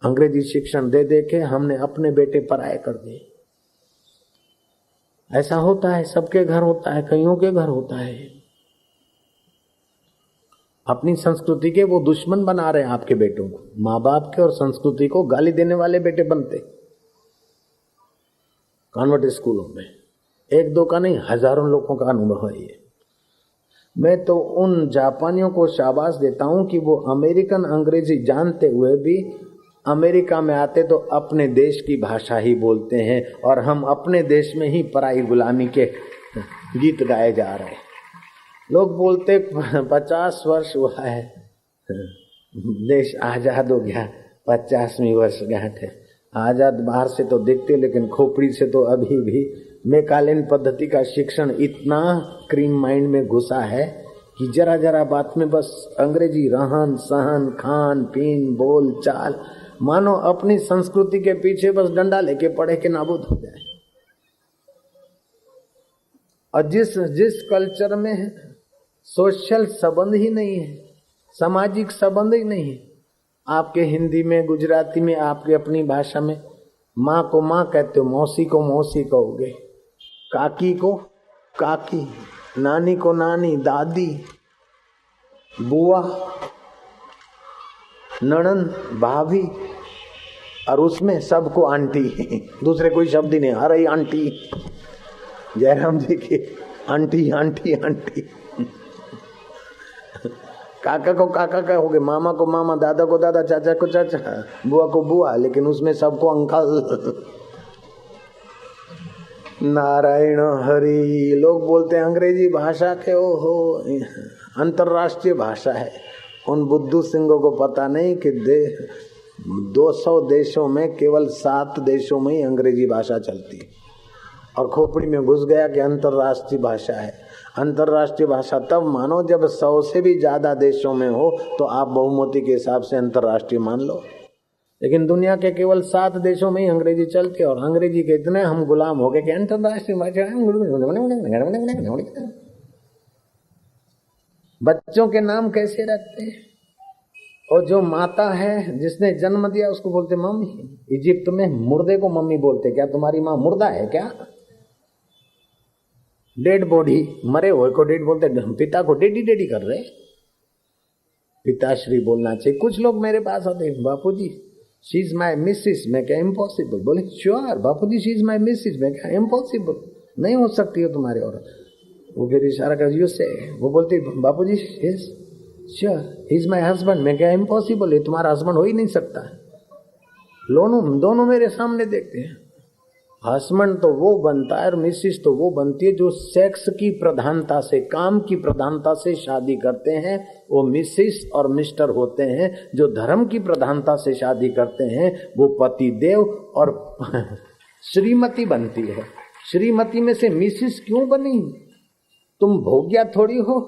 अंग्रेजी शिक्षण दे दे के हमने अपने बेटे पराये कर दिए। ऐसा होता है, सबके घर होता है, कईयों के घर होता है। अपनी संस्कृति के वो दुश्मन बना रहे हैं आपके बेटों को। माँ बाप के और संस्कृति को गाली देने वाले बेटे बनते कॉन्वेंट स्कूलों में। एक दो का नहीं, हजारों लोगों का अनुभव है ये। मैं तो उन जापानियों को शाबाश देता हूं कि वो अमेरिकन अंग्रेजी जानते हुए भी अमेरिका में आते तो अपने देश की भाषा ही बोलते हैं, और हम अपने देश में ही पराई गुलामी के गीत गाए जा रहे हैं। लोग बोलते 50 वर्ष हुआ है देश आजाद हो गया, 50वीं वर्षगांठ है। आजाद बाहर से तो दिखते, लेकिन खोपड़ी से तो अभी भी मैकालेन पद्धति का शिक्षण इतना क्रीम माइंड में घुसा है कि जरा जरा बात में बस अंग्रेजी रहन सहन, खान पीन, बोल चाल, मानो अपनी संस्कृति के पीछे बस डंडा लेके पड़े के नाबूद हो जाए। और जिस कल्चर में सोशल संबंध ही नहीं है, सामाजिक संबंध ही नहीं है। आपके हिंदी में, गुजराती में, आपके अपनी भाषा में माँ को माँ कहते हो, मौसी को मौसी कहोगे, काकी को काकी, नानी को नानी, दादी, बुआ, ननद, भाभी, और उसमें सबको आंटी। दूसरे कोई शब्द ही नहीं, अरे आंटी। जयराम जी की आंटी आंटी आंटी। काका को काका कहोगे, मामा को मामा, दादा को दादा, चाचा को चाचा, बुआ को बुआ, लेकिन उसमें सबको अंकल। नारायण हरि। लोग बोलते हैं अंग्रेजी भाषा के ओहो अंतरराष्ट्रीय भाषा है। उन बुद्धू सिंहों को पता नहीं कि 200 देशों में केवल 7 देशों में ही अंग्रेजी भाषा चलती है, और खोपड़ी में घुस गया कि अंतरराष्ट्रीय भाषा है। अंतरराष्ट्रीय भाषा तब मानो जब 100 से भी ज्यादा देशों में हो, तो आप बहुमती के हिसाब से अंतरराष्ट्रीय मान लो। लेकिन दुनिया के केवल 7 देशों में ही अंग्रेजी चलती है, और अंग्रेजी के इतने हम गुलाम हो गए कि अंतरराष्ट्रीय भाषा। बच्चों के नाम कैसे रखते हैं? और जो माता है जिसने जन्म दिया उसको बोलते मम्मी। इजिप्ट में मुर्दे को मम्मी बोलते। क्या तुम्हारी माँ मुर्दा है क्या? डेड बॉडी, मरे हुए को डेड बोलते। पिता को डेडी डेडी कर रहे, पिताश्री बोलना चाहिए। कुछ लोग मेरे पास आते हैं, बापूजी शी इज माई मिसिस। मैं क्या इम्पॉसिबल? बोले sure Bapuji she is my Mrs. मैं क्या इम्पॉसिबल? नहीं हो सकती हो तुम्हारी औरत। वो फिर इशारा कर यू से, वो बोलती बापूजी श्योर ही इज माई हस्बैंड। मैं क्या इम्पॉसिबल, है तुम्हारा हस्बैंड हो ही नहीं सकता। दोनों मेरे सामने देखते हैं। हस्बैंड तो वो बनता है और मिसिस तो वो बनती है जो सेक्स की प्रधानता से, काम की प्रधानता से शादी करते हैं, वो मिसिस और मिस्टर होते हैं। जो धर्म की प्रधानता से शादी करते हैं वो पति देव और श्रीमती बनती है। श्रीमती में से मिसिस क्यों बनी? तुम भोग्या थोड़ी हो।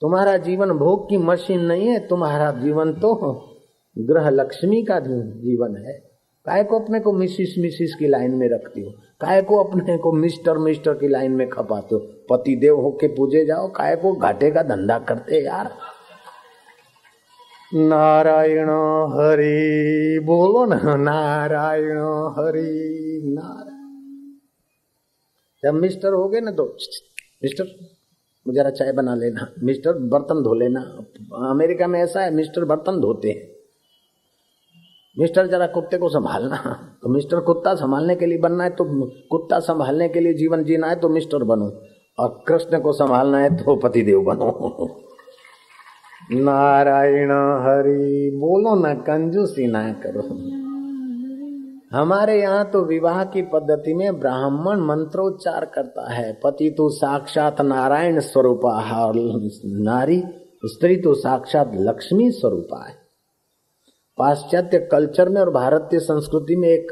तुम्हारा जीवन भोग की मशीन नहीं है, तुम्हारा जीवन तो ग्रह लक्ष्मी का जीवन है। काय को अपने को मिसिस की लाइन में रखती हो? काय को अपने को मिस्टर की लाइन में खपाते हो? पति देव होके पूजे जाओ, काय को घाटे का धंधा करते यार। नारायण हरि बोलो ना, नारायण हरि नारायण। जब मिस्टर हो गए ना तो मिस्टर मुझे जरा चाय बना लेना, मिस्टर बर्तन धो लेना। अमेरिका में ऐसा है, मिस्टर बर्तन धोते हैं। मिस्टर जरा कुत्ते को संभालना, तो मिस्टर कुत्ता संभालने के लिए बनना है तो कुत्ता संभालने के लिए जीवन जीना है तो मिस्टर बनो, और कृष्ण को संभालना है तो पतिदेव बनो। नारायण हरि बोलो ना, कंजूसी ना करो। हमारे यहाँ तो विवाह की पद्धति में ब्राह्मण मंत्रोच्चार करता है, पति तो साक्षात नारायण स्वरूपा है और नारी स्त्री तो साक्षात लक्ष्मी स्वरूपा है। पाश्चात्य कल्चर में और भारतीय संस्कृति में एक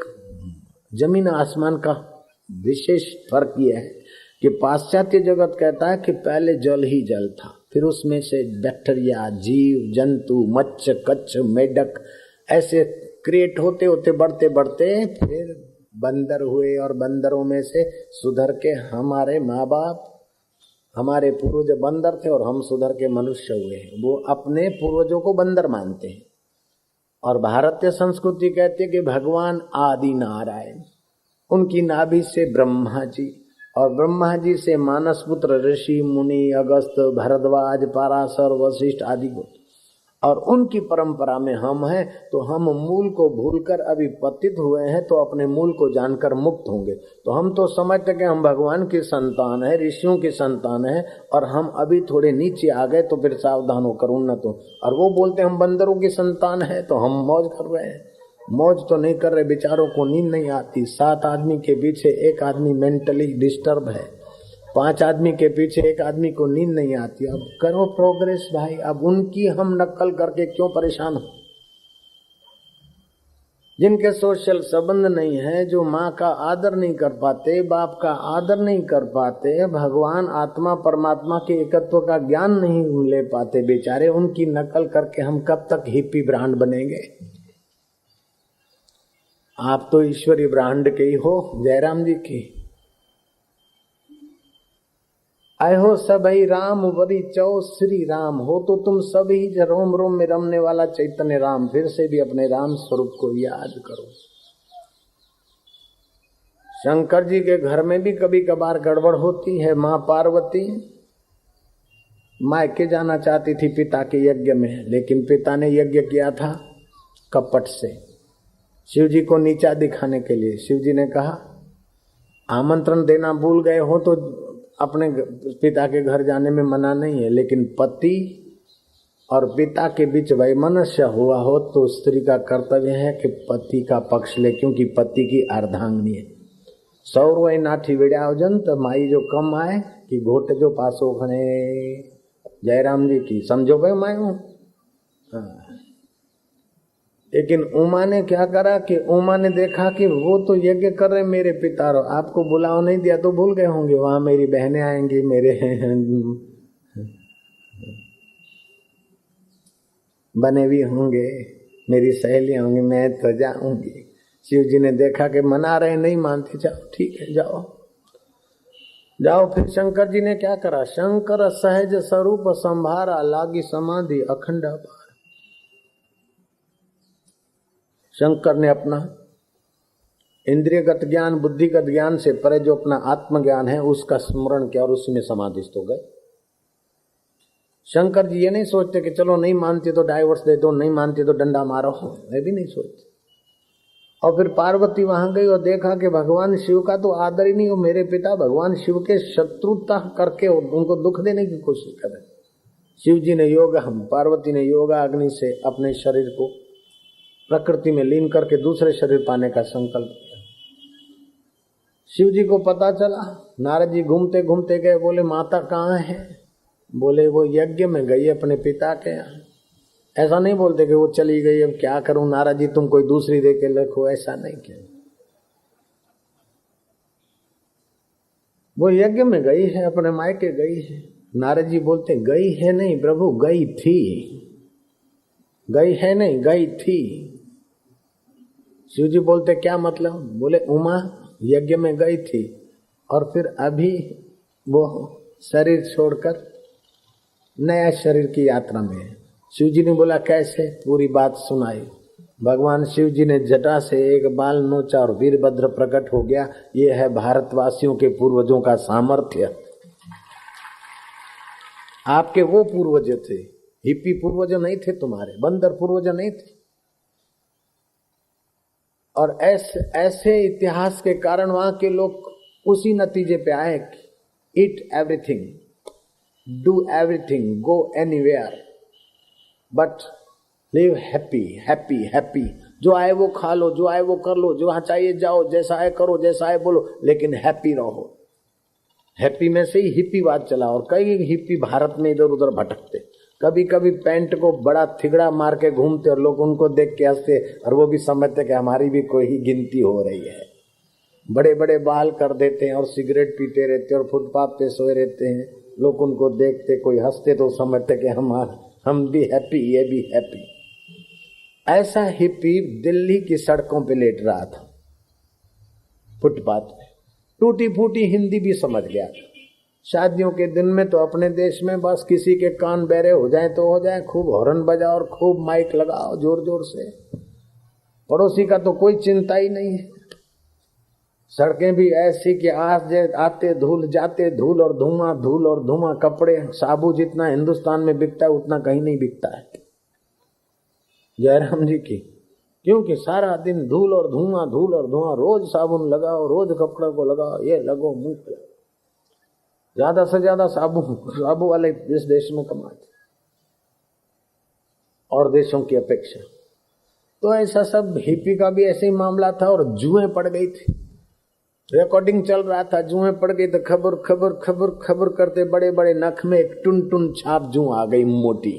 जमीन आसमान का विशेष फर्क यह है कि पाश्चात्य जगत कहता है कि पहले जल ही जल था, फिर उसमें से बैक्टीरिया, जीव जंतु, मच्छ, कच्छ, मेढक ऐसे क्रिएट होते होते बढ़ते बढ़ते फिर बंदर हुए, और बंदरों में से सुधर के हमारे माँ बाप, हमारे पूर्वज बंदर थे और हम सुधर के मनुष्य हुए। वो अपने पूर्वजों को बंदर मानते हैं। और भारतीय संस्कृति कहती है कि भगवान आदि नारायण, उनकी नाभि से ब्रह्मा जी, और ब्रह्मा जी से मानस पुत्र ऋषि मुनि अगस्त भरद्वाज पराशर वशिष्ठ आदि को, और उनकी परंपरा में हम हैं। तो हम मूल को भूलकर अभी पतित हुए हैं, तो अपने मूल को जानकर मुक्त होंगे। तो हम तो समझते कि हम भगवान की संतान है, ऋषियों की संतान है, और हम अभी थोड़े नीचे आ गए, तो फिर सावधान होकर उन्नत हो। और वो बोलते हम बंदरों की संतान है, तो हम मौज कर रहे हैं। मौज तो नहीं कर रहे, बेचारों को नींद नहीं आती। 7 आदमी के पीछे एक आदमी मेंटली डिस्टर्ब है, 5 आदमी के पीछे एक आदमी को नींद नहीं आती। अब करो प्रोग्रेस भाई, अब उनकी हम नकल करके क्यों परेशान हो। जिनके सोशल संबंध नहीं है, जो माँ का आदर नहीं कर पाते, बाप का आदर नहीं कर पाते, भगवान आत्मा परमात्मा के एकत्व का ज्ञान नहीं ले पाते बेचारे, उनकी नकल करके हम कब तक हिप्पी ब्रांड बनेंगे। आप तो ईश्वरी ब्रांड के ही हो, जयराम जी की। आए हो सबई राम वरी चौ श्री राम, हो तो तुम सभी रोम रोम में रमने वाला चैतन्य राम। फिर से भी अपने राम स्वरूप को याद करो। शंकर जी के घर में भी कभी कभार गड़बड़ होती है। माँ पार्वती मायके जाना चाहती थी पिता के यज्ञ में, लेकिन पिता ने यज्ञ किया था कपट से, शिव जी को नीचा दिखाने के लिए। शिव जी ने कहा आमंत्रण देना भूल गए हो तो अपने पिता के घर जाने में मना नहीं है, लेकिन पति और पिता के बीच वैमनस्य हुआ हो तो स्त्री का कर्तव्य है कि पति का पक्ष ले, क्योंकि पति की अर्धांगिनी है। सौर नाठी विड़ा हुजन तो माई जो कम आए कि घोट जो पासो खने। जयराम जी की समझो भाई मैं हूँ। हाँ। लेकिन उमा ने क्या करा कि उमा ने देखा कि वो तो यज्ञ कर रहे मेरे पिता, रो आपको बुलाव नहीं दिया तो भूल गए होंगे, वहां मेरी बहनें आएंगी, मेरे बने भी होंगे, मेरी सहेलियां होंगी, मैं तो जाऊंगी। शिव जी ने देखा कि मना रहे, नहीं मानते, जाओ ठीक है जाओ जाओ। फिर शंकर जी ने क्या करा, शंकर सहज स्वरूप संभारा, लागी समाधि अखंड अपार। शंकर ने अपना इंद्रियगत ज्ञान बुद्धिगत ज्ञान से परे जो अपना आत्मज्ञान है उसका स्मरण किया और उसी में समाधिस्थ हो गए। शंकर जी ये नहीं सोचते कि चलो नहीं मानती तो डाइवोर्स दे दो, नहीं मानती तो डंडा मारो, ये भी नहीं सोचते। और फिर पार्वती वहां गई और देखा कि भगवान शिव का तो आदर ही नहीं हो, मेरे पिता भगवान शिव के शत्रुता करके उनको दुख देने की कोशिश कर रहे। शिव जी ने पार्वती ने योगा अग्नि से अपने शरीर को प्रकृति में लीन करके दूसरे शरीर पाने का संकल्प किया। शिव जी को पता चला, नारद जी घूमते घूमते गए, बोले माता कहाँ है? बोले वो यज्ञ में गई अपने पिता के यहाँ। ऐसा नहीं बोलते कि वो चली गई, अब क्या करूं नारद जी, तुम कोई दूसरी दे के रखो, ऐसा नहीं किया। वो यज्ञ में गई है, अपने मायके गई है। नारद जी बोलते गई है नहीं प्रभु, गई थी, गई है नहीं गई थी। शिव जी बोलते क्या मतलब? बोले उमा यज्ञ में गई थी और फिर अभी वो शरीर छोड़कर नया शरीर की यात्रा में है। शिव जी ने बोला कैसे? पूरी बात सुनाई। भगवान शिव जी ने जटा से एक बाल नोचा और वीरभद्र प्रकट हो गया। ये है भारतवासियों के पूर्वजों का सामर्थ्य। आपके वो पूर्वज थे, हिप्पी पूर्वज नहीं थे, तुम्हारे बंदर पूर्वज नहीं थे। और ऐसे इतिहास के कारण वहां के लोग उसी नतीजे पे आए कि eat everything, do everything, go anywhere, but live happy happy happy. जो आए वो खा लो, जो आए वो कर लो, जहां चाहिए जाओ, जैसा आए करो, जैसा आए बोलो, लेकिन हैप्पी रहो। हैप्पी में से ही हिप्पीवाद चला और कई हिप्पी भारत में इधर उधर भटकते। कभी कभी पैंट को बड़ा थिगड़ा मार के घूमते और लोग उनको देख के हंसते और वो भी समझते कि हमारी भी कोई ही गिनती हो रही है। बड़े बड़े बाल कर देते हैं और सिगरेट पीते रहते और फुटपाथ पे सोए रहते हैं। लोग उनको देखते, कोई हंसते तो समझते कि हम भी हैप्पी, ये भी हैप्पी। ऐसा हिप्पी दिल्ली की सड़कों पे लेट रहा था, फुटपाथ पे। टूटी फूटी हिंदी भी समझ गया था। शादियों के दिन में तो अपने देश में बस किसी के कान बहरे हो जाए तो हो जाए, खूब हॉर्न बजाओ और खूब माइक लगाओ जोर जोर से। पड़ोसी का तो कोई चिंता ही नहीं है। सड़कें भी ऐसी कि आज आते धूल जाते धूल और धुआं, धूल और धुआं। कपड़े साबु जितना हिंदुस्तान में बिकता है उतना कहीं नहीं बिकता है। जयराम जी की, क्योंकि सारा दिन धूल और धुआं, धूल और धुआं। रोज साबुन लगाओ, रोज कपड़े को लगाओ, ये लगो मुंह पे, ज्यादा से ज्यादा साबु वाले इस देश में कमाते और देशों की अपेक्षा। तो ऐसा सब हिप्पी का भी ऐसे ही मामला था। और जुएं पड़ गई थी, रिकॉर्डिंग चल रहा था, जुएं पड़ गई तो खबर खबर खबर खबर करते बड़े बड़े नख में एक टुन टुन छाप जू आ गई, मोटी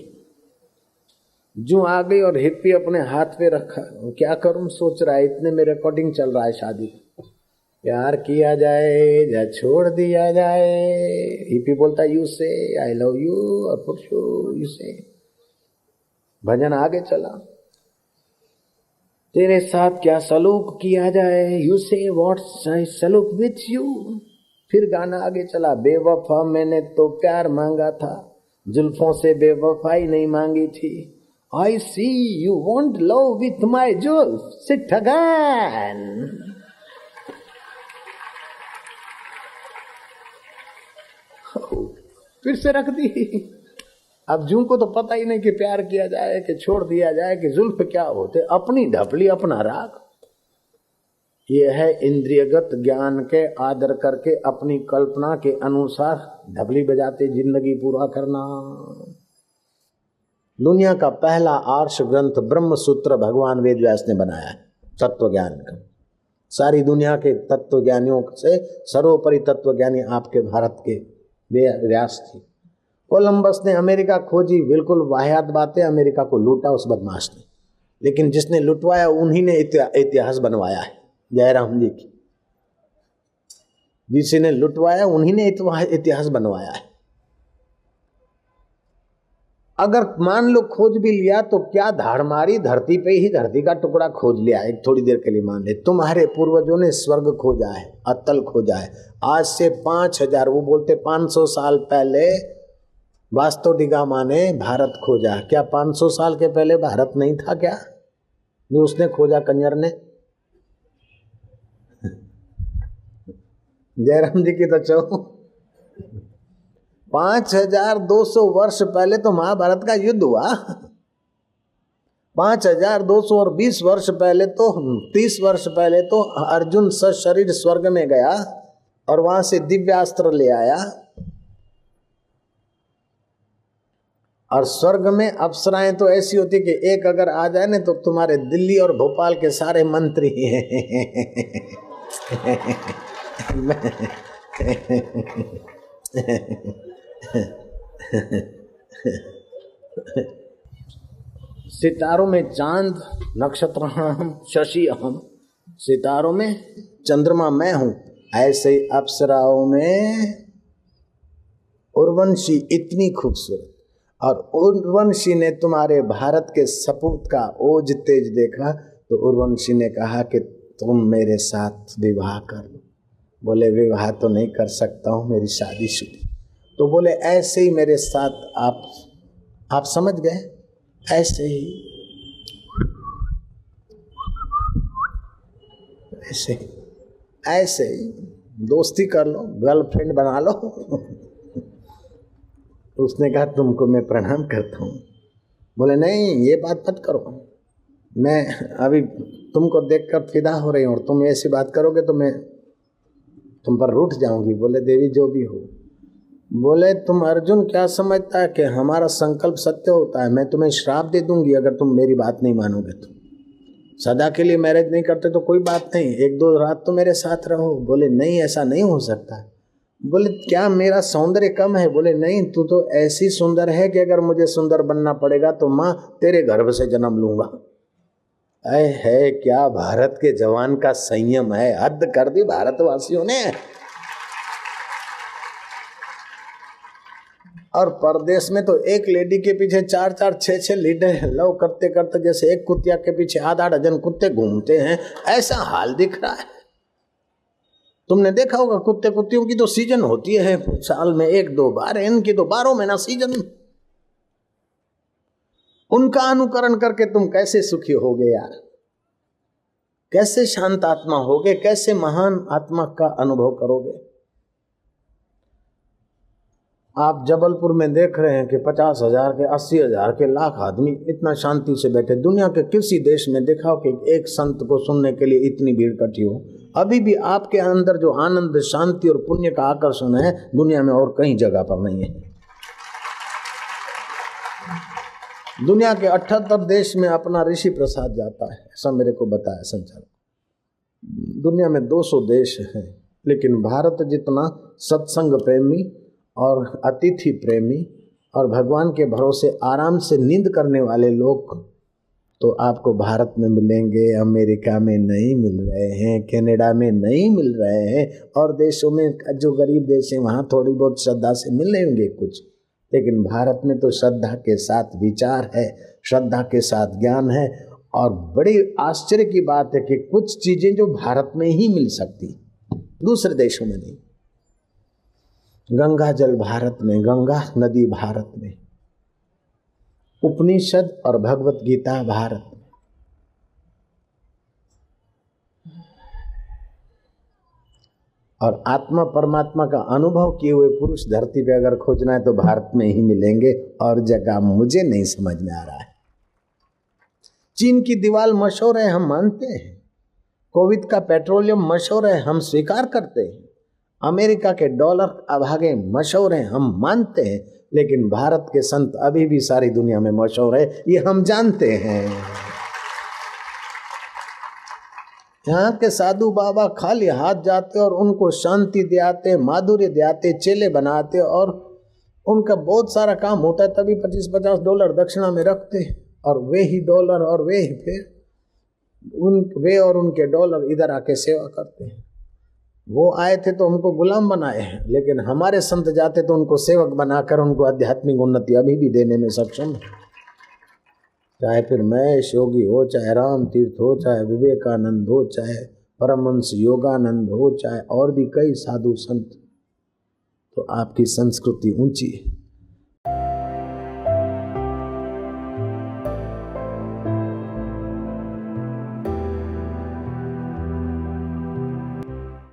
जू आ गई। और हिप्पी अपने हाथ पे रखा, क्या करूं सोच रहा है, इतने में रिकॉर्डिंग चल रहा है शादी। प्यार किया जाए या छोड़ दिया जाए। हिप्पी बोलता यू से आई लव यू और पुरुषो यू से। भजन आगे चला, तेरे साथ क्या सलूक किया जाए, यू से व्हाट्स आई सलूक विथ यू। फिर गाना आगे चला, बेवफा मैंने तो प्यार मांगा था, जुल्फों से बेवफाई नहीं मांगी थी। I see you want love with my जुल्फ, सिट अगेन। फिर से रख दी। अब जू को तो पता ही नहीं कि प्यार किया जाए कि छोड़ दिया जाए कि जुल्फ क्या होते, अपनी ढपली अपना राग। ये है इंद्रियगत ज्ञान के आदर करके अपनी कल्पना के अनुसार ढपली बजाते जिंदगी पूरा करना। दुनिया का पहला आर्ष ग्रंथ ब्रह्म सूत्र भगवान वेद व्यास ने बनाया है, तत्व ज्ञान का। सारी दुनिया के तत्व ज्ञानियों से सर्वोपरि तत्व ज्ञानी आपके भारत के व्यास थे। कोलंबस ने अमेरिका खोजी, बिल्कुल वाहियात बातें, अमेरिका को लूटा उस बदमाश ने। लेकिन जिसने लुटवाया उन्हीं ने इतिहास बनवाया है। जयराम जी की, जिसने लुटवाया उन्हीं ने इतिहास बनवाया है। अगर मान लो खोज भी लिया तो क्या धाड़ मारी, धरती पे ही धरती का टुकड़ा खोज लिया एक थोड़ी देर के लिए। मान ले तुम्हारे पूर्वजों ने स्वर्ग खोजा है, अतल खोजा है। आज से 5000, वो बोलते 500 साल पहले वास्तव डिगामा ने भारत खोजा। क्या 500 साल के पहले भारत नहीं था क्या, जो उसने खोजा कंजर ने? जयराम जी की तो 5200 वर्ष पहले तो महाभारत का युद्ध हुआ। 5200 और 20 वर्ष पहले तो 30 वर्ष पहले तो अर्जुन सशरीर स्वर्ग में गया और वहां से दिव्यास्त्र ले आया। और स्वर्ग में अप्सराएं तो ऐसी होती कि एक अगर आ जाए ना तो तुम्हारे दिल्ली और भोपाल के सारे मंत्री सितारों में चांद, नक्षत्र हम, शशि हम। सितारों में चंद्रमा मैं हूं, ऐसे ही अप्सराओं में उर्वशी इतनी खूबसूरत। और उर्वशी ने तुम्हारे भारत के सपूत का ओज तेज देखा तो उर्वशी ने कहा कि तुम मेरे साथ विवाह कर लो। बोले विवाह तो नहीं कर सकता हूँ, मेरी शादीशुदा। तो बोले ऐसे ही मेरे साथ आप समझ गए, ऐसे ही ऐसे ही दोस्ती कर लो, गर्लफ्रेंड बना लो। उसने कहा तुमको मैं प्रणाम करता हूँ। बोले नहीं ये बात मत करो, मैं अभी तुमको देखकर फिदा हो रही हूँ और तुम ऐसी बात करोगे तो मैं तुम पर रूठ जाऊंगी। बोले देवी जो भी हो। बोले तुम अर्जुन क्या समझता है कि हमारा संकल्प सत्य होता है? मैं तुम्हें श्राप दे दूंगी अगर तुम मेरी बात नहीं मानोगे तो। सदा के लिए मैरिज नहीं करते तो कोई बात नहीं, 1-2 रात तो मेरे साथ रहो। बोले नहीं ऐसा नहीं हो सकता। बोले क्या मेरा सौंदर्य कम है? बोले नहीं, तू तो ऐसी सुंदर है कि अगर मुझे सुंदर बनना पड़ेगा तो माँ तेरे गर्भ से जन्म लूंगा। ऐ है क्या भारत के जवान का संयम है, हद कर दी भारतवासियों ने। और परदेश में तो एक लेडी के पीछे 4-4, 6-6 लीडर लव करते करते जैसे एक कुतिया के पीछे 8-8 डजन कुत्ते घूमते हैं, ऐसा हाल दिख रहा है। तुमने देखा होगा कुत्ते कुत्तियों की तो सीजन होती है साल में 1-2 बार, इनकी तो 12 महीना सीजन। उनका अनुकरण करके तुम कैसे सुखी होगे यार? कैसे शांत आत्मा होगे, कैसे महान आत्मा का अनुभव करोगे। आप जबलपुर में देख रहे हैं कि 50,000 के 80,000 के लाख आदमी इतना शांति से बैठे। दुनिया के किसी देश में दिखाओ कि एक संत को सुनने के लिए इतनी भीड़ इकट्ठी हो। अभी भी आपके अंदर जो आनंद, शांति और पुण्य का आकर्षण है, दुनिया में और कहीं जगह पर नहीं है। दुनिया के 78 देश में अपना ऋषि प्रसाद जाता है, ऐसा मेरे को बताया संचालक। दुनिया में 200 देश हैं, लेकिन भारत जितना सत्संग प्रेमी और अतिथि प्रेमी और भगवान के भरोसे आराम से नींद करने वाले लोग तो आपको भारत में मिलेंगे, अमेरिका में नहीं मिल रहे हैं, कनाडा में नहीं मिल रहे हैं, और देशों में जो गरीब देश हैं वहाँ थोड़ी बहुत श्रद्धा से मिल लेंगे कुछ, लेकिन भारत में तो श्रद्धा के साथ विचार है, श्रद्धा के साथ ज्ञान है। और बड़ी आश्चर्य की बात है कि कुछ चीज़ें जो भारत में ही मिल सकती, दूसरे देशों में नहीं। गंगा जल भारत में, गंगा नदी भारत में, उपनिषद और भगवत गीता भारत में। और आत्मा परमात्मा का अनुभव किए हुए पुरुष धरती पे अगर खोजना है तो भारत में ही मिलेंगे, और जगह मुझे नहीं समझ में आ रहा है। चीन की दीवार मशहूर है, हम मानते हैं। कोविड का पेट्रोलियम मशहूर है, हम स्वीकार करते हैं। अमेरिका के डॉलर अभागे मशहूर हैं, हम मानते हैं। लेकिन भारत के संत अभी भी सारी दुनिया में मशहूर है, ये हम जानते हैं। यहाँ के साधु बाबा खाली हाथ जाते और उनको शांति दिलाते, माधुर्य दिलाते, चेले बनाते, और उनका बहुत सारा काम होता है, तभी $25-50 दक्षिणा में रखते, और वे ही डॉलर और वे ही फिर वे और उनके डॉलर इधर आके सेवा करते हैं। वो आए थे तो हमको गुलाम बनाए हैं, लेकिन हमारे संत जाते तो उनको सेवक बनाकर उनको आध्यात्मिक उन्नति अभी भी देने में सक्षम है। चाहे फिर महेश योगी हो, चाहे राम तीर्थ हो, चाहे विवेकानंद हो, चाहे परमहंस योगानंद हो, चाहे और भी कई साधु संत, तो आपकी संस्कृति ऊंची है।